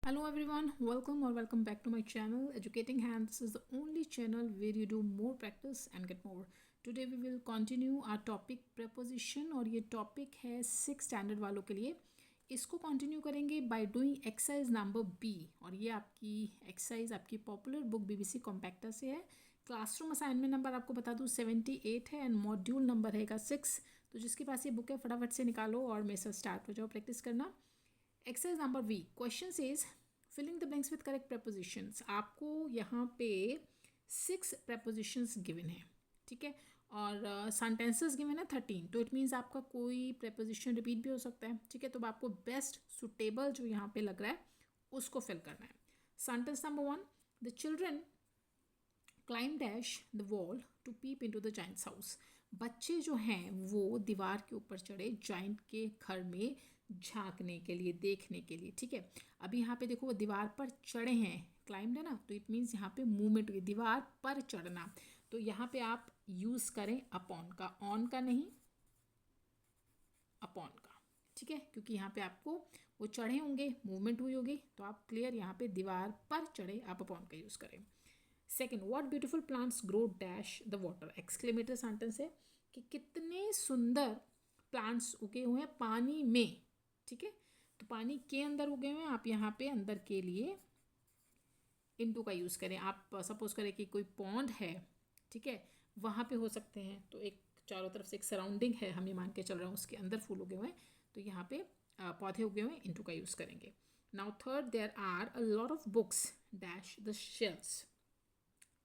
Hello everyone, welcome or welcome back to my channel Educating Hand. This is the only channel where you do more practice and get more. Today we will continue our topic preposition और ये topic है 6 standard वालों के लिए. इसको continue करेंगे by doing exercise number B और ये आपकी exercise आपकी popular book BBC Compacta से है. क्लासरूम असाइनमेंट नंबर आपको बता दूँ 78 है एंड मॉड्यूल नंबर है 6. तो जिसके पास ये बुक है फटाफट से निकालो और मेरे साथ स्टार्ट हो जाओ प्रैक्टिस करना. Exercise number V question is filling the blanks with correct prepositions. आपको यहाँ पे 6 प्रपोजिशंस गिवन है, ठीक है, और सेंटेंसेस गिवन है 13. तो इट मीन्स आपका कोई प्रपोजिशन रिपीट भी हो सकता है, ठीक है. तो आपको बेस्ट सुटेबल जो यहाँ पे लग रहा है उसको फिल करना है. Sentence number 1, the children climb dash the wall to peep into the giant's house. बच्चे जो हैं वो दीवार के ऊपर चढ़े जाइंट के घर में झांकने के लिए, देखने के लिए, ठीक है. अभी यहाँ पे देखो वो दीवार पर चढ़े हैं, क्लाइम्ड है ना, तो इट मीन्स यहाँ पे मूवमेंट हुई, दीवार पर चढ़ना. तो यहाँ पे आप यूज़ करें अपॉन का, ऑन का नहीं, अपॉन का, ठीक है, क्योंकि यहाँ पे आपको वो चढ़े होंगे, मूवमेंट हुई होगी, तो आप क्लियर यहाँ पे दीवार पर चढ़े, आप अपॉन का यूज़ करें. Second, what beautiful plants grow dash the water. Exclamatory sentence है कि कितने सुंदर प्लांट्स उगे हुए हैं पानी में, ठीक है. तो पानी के अंदर उगे हुए हैं, आप यहाँ पे अंदर के लिए इनटू का यूज़ करें. आप सपोज करें कि कोई पॉन्ड है, ठीक है, वहाँ पे हो सकते हैं, तो एक चारों तरफ से एक सराउंडिंग है, हम ये मान के चल रहे हैं उसके अंदर फूल उगे हुए हैं, तो यहाँ पे पौधे उगे हुए हैं, इनटू का यूज़ करेंगे. Now third, there are a lot of books dash the shelves,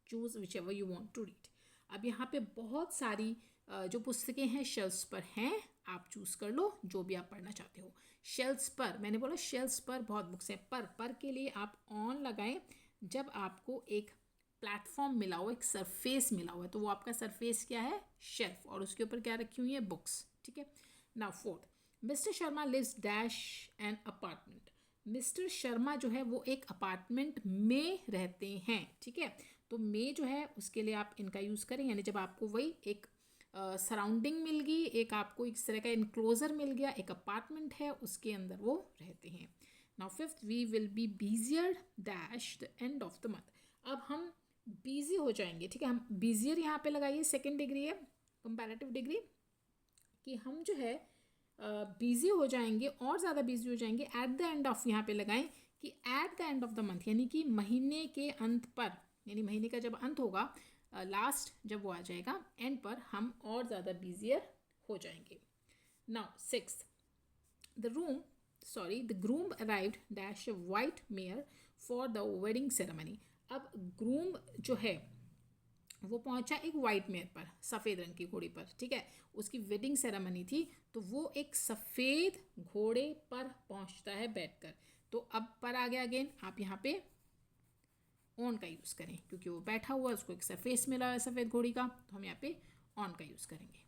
choose whichever you want to read. अब यहाँ पे बहुत सारी जो पुस्तकें हैं शेल्फ्स पर हैं, आप चूज़ कर लो जो भी आप पढ़ना चाहते हो. शेल्फ्स पर, मैंने बोला शेल्फ्स पर बहुत बुक्स हैं, पर के लिए आप ऑन लगाएं जब आपको एक प्लेटफॉर्म मिला हो, एक सरफेस मिला हुआ है, तो वो आपका सरफेस क्या है, शेल्फ, और उसके ऊपर क्या रखी हुई है, बुक्स, ठीक है. Now fourth, Mr Sharma lives dash an apartment. Mr Sharma जो है वो एक अपार्टमेंट में रहते हैं, ठीक है. तो में जो है उसके लिए आप इनका यूज़ करें, यानी जब आपको वही एक सराउंडिंग मिल गई, एक आपको इस तरह का इनक्लोजर मिल गया, एक अपार्टमेंट है उसके अंदर वो रहते हैं. Now fifth, we will be busier dash the end of the month. अब हम बिजी हो जाएंगे, ठीक है. हम बिजियर यहाँ पे लगाइए, सेकेंड डिग्री है, कंपैरेटिव डिग्री, कि हम जो है बिजी हो जाएंगे और ज़्यादा बिजी हो जाएंगे. एट द एंड ऑफ यहाँ पे लगाएं कि at the end of the month, यानी कि महीने के अंत पर, यानी महीने का जब अंत होगा, लास्ट जब वो आ जाएगा एंड पर, हम और ज़्यादा बिजियर हो जाएंगे. Now sixth, the groom arrived dash white mayor for the wedding ceremony. अब ग्रूम जो है वो पहुंचा एक वाइट मेयर पर, सफ़ेद रंग की घोड़ी पर, ठीक है. उसकी वेडिंग सेरेमनी थी, तो वो एक सफ़ेद घोड़े पर पहुंचता है बैठकर. तो अब पर आ गया अगेन, आप यहाँ पे ऑन का यूज़ करें क्योंकि वो बैठा हुआ है, उसको एक सरफेस मिला है सफ़ेद घोड़ी का, तो हम यहाँ पे ऑन का यूज़ करेंगे.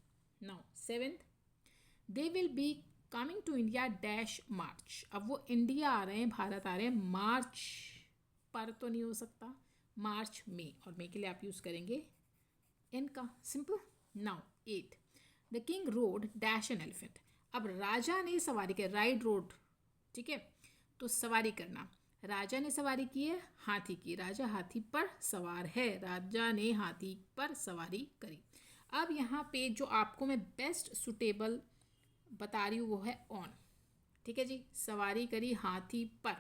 Now seventh, they will be coming to India dash March. अब वो इंडिया आ रहे हैं, भारत आ रहे हैं, मार्च पर तो नहीं हो सकता, मार्च में, और मे के लिए आप यूज़ करेंगे इन का, simple. Now at, the king road dash an elephant. अब राजा ने सवारी की, राइड रोड, ठीक है, तो सवारी करना, राजा ने सवारी की है हाथी की, राजा हाथी पर सवार है, राजा ने हाथी पर सवारी करी. अब यहाँ पे जो आपको मैं बेस्ट सुटेबल बता रही हूँ वो है ऑन, ठीक है जी. सवारी करी हाथी पर,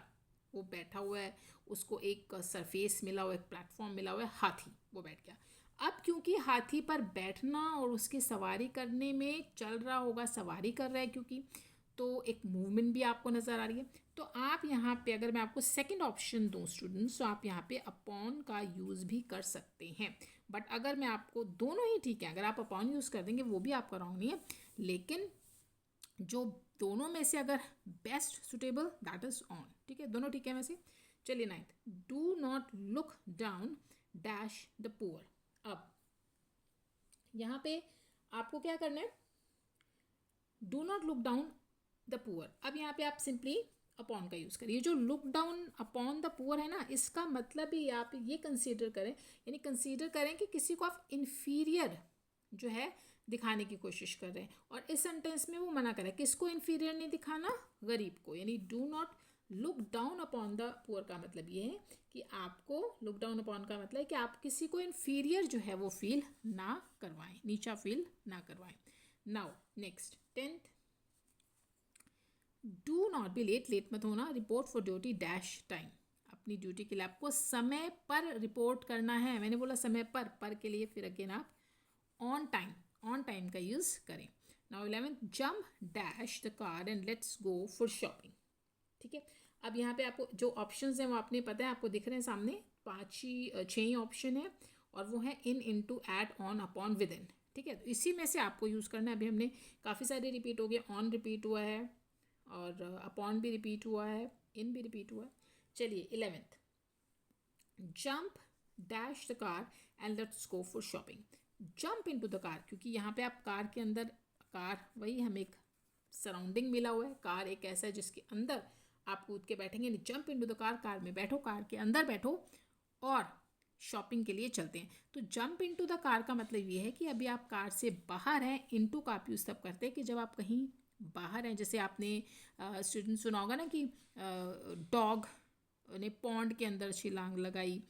वो बैठा हुआ है, उसको एक सरफेस मिला हुआ है, एक प्लेटफॉर्म मिला हुआ है, हाथी, वो बैठ गया. अब क्योंकि हाथी पर बैठना और उसकी सवारी करने में चल रहा होगा, सवारी कर रहा है क्योंकि, तो एक मूवमेंट भी आपको नज़र आ रही है. तो आप यहाँ पे अगर मैं आपको सेकंड ऑप्शन दूँ स्टूडेंट्स, तो आप यहाँ पे अपॉन का यूज़ भी कर सकते हैं. बट अगर मैं आपको, दोनों ही ठीक है, अगर आप अपॉन यूज़ कर देंगे वो भी आपका रॉन्ग नहीं है, लेकिन जो दोनों में से अगर best suitable that is on, ठीक है, दोनों ठीक है वैसे. चलिए ninth, do not look down dash the poor. अब यहाँ पे आपको क्या करना है, do not look down the poor. अब यहाँ पे आप सिंपली अपॉन का यूज़ करिए. जो look down upon the poor है ना, इसका मतलब ही आप ये कंसीडर करें, यानी कंसीडर करें कि किसी को आप इन्फीरियर जो है दिखाने की कोशिश कर रहे हैं, और इस सेंटेंस में वो मना कर रहा है, किसको इन्फीरियर नहीं दिखाना, गरीब को, यानी do not look down upon the poor का मतलब ये है कि आपको, लुक डाउन अपॉन का मतलब है कि आप किसी को इन्फीरियर जो है वो फील ना करवाएं, नीचा फील ना करवाएं. Now next 10th, do not be late, late मत होना. Report for duty dash time, अपनी ड्यूटी के लिए आपको समय पर रिपोर्ट करना है. मैंने बोला समय पर के लिए फिर अगेन आप ऑन टाइम का यूज़ करें. Now 11th, jump dash the car and let's go for shopping. ठीक है, अब यहाँ पे आपको जो ऑप्शंस हैं वो आपने पता है, आपको दिख रहे हैं सामने, 6 ही ऑप्शन है और वो है in, into, at, on, upon, with in. ठीक है, तो इसी में से आपको यूज़ करना है. अभी हमने काफ़ी सारे रिपीट हो गए, ऑन रिपीट हुआ है और अपॉन भी रिपीट हुआ है, इन भी रिपीट हुआ है. चलिए 11th, jump dash the car and let's go for shopping. Jump into the car, क्योंकि यहाँ पे आप कार के अंदर, कार वही हमें एक सराउंडिंग मिला हुआ है, कार एक ऐसा है जिसके अंदर आप कूद के बैठेंगे. Jump into the car, car में बैठो, कार के अंदर बैठो और शॉपिंग के लिए चलते हैं. तो जंप इनटू द कार का मतलब ये है कि अभी आप कार से बाहर हैं. इनटू का आप यूज़ तब करते हैं कि जब आप कहीं बाहर हैं. जैसे आपने स्टूडेंट सुना होगा ना कि डॉग ने पॉन्ड के अंदर छलांग लगाई,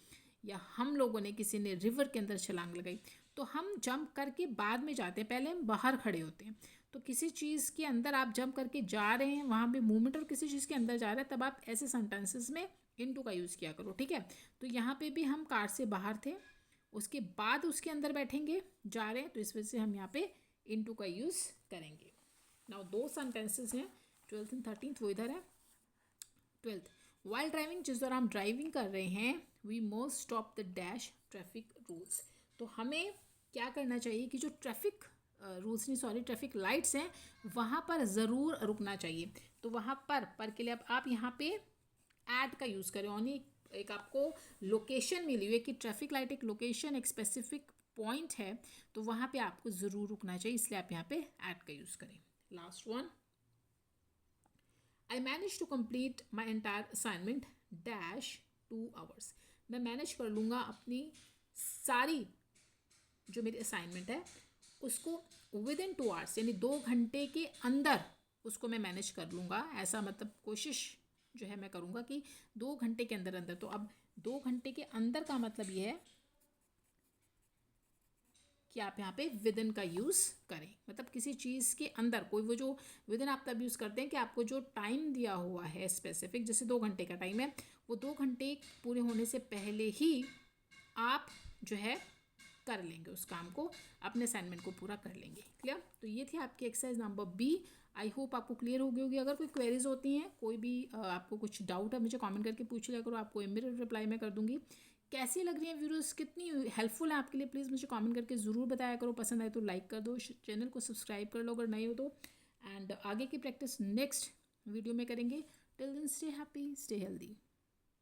या हम लोगों ने, किसी ने रिवर के अंदर छलांग लगाई. तो हम जंप करके बाद में जाते हैं, पहले हम बाहर खड़े होते हैं. तो किसी चीज़ के अंदर आप जंप करके जा रहे हैं, वहाँ पे मूवमेंट, और किसी चीज़ के अंदर जा रहे हैं, तब आप ऐसे सेंटेंसेस में इनटू का यूज़ किया करो. ठीक है, तो यहाँ पे भी हम कार से बाहर थे, उसके बाद उसके अंदर बैठेंगे, जा रहे हैं, तो इस वजह से हम यहाँ पे इनटू का यूज़ करेंगे. नाउ 2 सेंटेंसेस हैं, 12th एंड 13th, वो इधर है. 12th, वाइल ड्राइविंग, जिस दौरान हम ड्राइविंग कर रहे हैं, we must stop the dash traffic rules. तो हमें क्या करना चाहिए कि जो ट्रैफिक रूल्स नहीं, सॉरी, ट्रैफिक लाइट्स हैं, वहाँ पर ज़रूर रुकना चाहिए. तो वहाँ पर के लिए अब आप यहाँ पे ऐट का यूज़ करें. ओनली एक आपको लोकेशन मिली हुई है कि ट्रैफिक लाइट एक लोकेशन, एक स्पेसिफिक पॉइंट है, तो वहाँ पे आपको ज़रूर रुकना चाहिए, इसलिए आप यहाँ पे ऐट का यूज़ करें. Last one, I manage to complete my entire assignment dash 2 hours. मैं मैनेज कर लूँगा अपनी सारी जो मेरी असाइनमेंट है उसको विद इन 2 hours, यानी 2 घंटे के अंदर उसको मैं मैनेज कर लूँगा. ऐसा मतलब कोशिश जो है मैं करूँगा कि 2 घंटे के अंदर अंदर. तो अब 2 घंटे के अंदर का मतलब ये है कि आप यहाँ पे विद इन का यूज़ करें. मतलब किसी चीज़ के अंदर, कोई वो जो विद इन आप तब यूज़ करते हैं कि आपको जो टाइम दिया हुआ है स्पेसिफिक, जैसे 2 घंटे का टाइम है, वो 2 घंटे पूरे होने से पहले ही आप जो है कर लेंगे उस काम को, अपने असाइनमेंट को पूरा कर लेंगे. क्लियर? तो ये थी आपकी exercise number B. I hope आपको क्लियर हो गई होगी. अगर कोई क्वेरीज होती हैं, कोई भी आपको कुछ डाउट है, मुझे कमेंट करके पूछ लिया करो, आपको इमीडिएट रिप्लाई मैं कर दूंगी. कैसी लग रही है वीडियोस, कितनी हेल्पफुल है आपके लिए, प्लीज़ मुझे कमेंट करके ज़रूर बताया करो. पसंद आए तो लाइक कर दो, चैनल को सब्सक्राइब कर लो अगर नए हो तो. एंड आगे की प्रैक्टिस नेक्स्ट वीडियो में करेंगे. Till then stay happy, stay healthy.